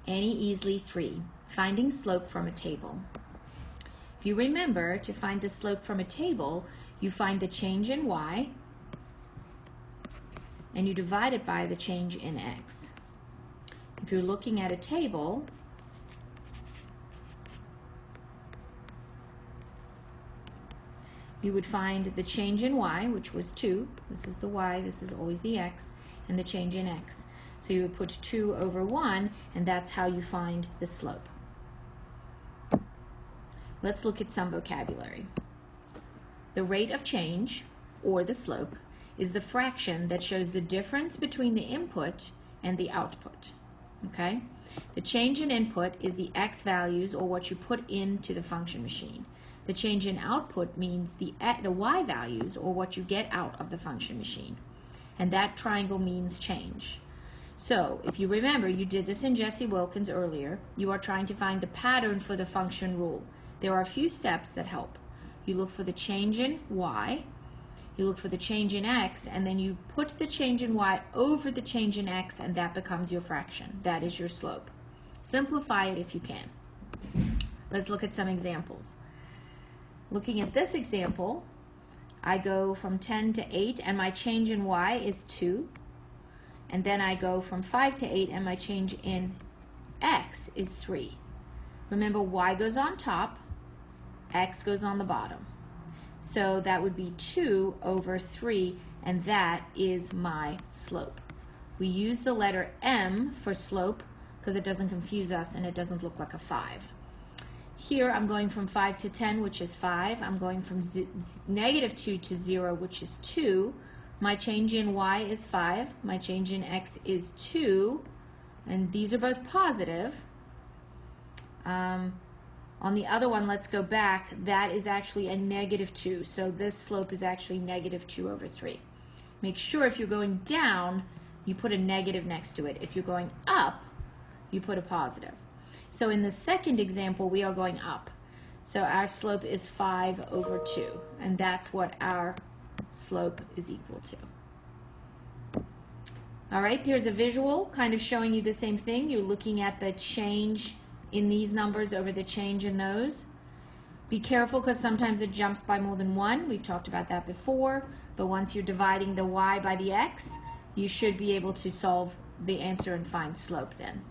Any Easley 3, finding slope from a table. If you remember, to find the slope from a table, you find the change in y, and you divide it by the change in x. If you're looking at a table, you would find the change in y, which was 2. This is the y, this is always the x, and the change in x. So you would put 2 over 1, and that's how you find the slope. Let's look at some vocabulary. The rate of change, or the slope, is the fraction that shows the difference between the input and the output. Okay? The change in input is the x values, or what you put into the function machine. The change in output means the y values, or what you get out of the function machine. And that triangle means change. So, if you remember, you did this in Jesse Wilkins earlier, you are trying to find the pattern for the function rule. There are a few steps that help. You look for the change in y, you look for the change in x, and then you put the change in y over the change in x, and that becomes your fraction. That is your slope. Simplify it if you can. Let's look at some examples. Looking at this example, I go from 10 to 8, and my change in y is 2. And then I go from 5 to 8, and my change in x is 3. Remember, y goes on top, x goes on the bottom. So that would be 2 over 3, and that is my slope. We use the letter M for slope because it doesn't confuse us and it doesn't look like a 5. Here I'm going from 5 to 10, which is 5. I'm going from negative 2 to 0, which is 2. My change in y is 5. My change in x is 2. And these are both positive. On the other one, let's go back. That is actually a negative 2. So this slope is actually negative 2 over 3. Make sure if you're going down, you put a negative next to it. If you're going up, you put a positive. So in the second example, we are going up. So our slope is 5 over 2. And that's what our slope is equal to. All right, there's a visual kind of showing you the same thing. You're looking at the change in these numbers over the change in those. Be careful because sometimes it jumps by more than 1. We've talked about that before. But once you're dividing the y by the x, you should be able to solve the answer and find slope then.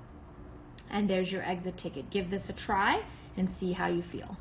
And there's your exit ticket. Give this a try and see how you feel.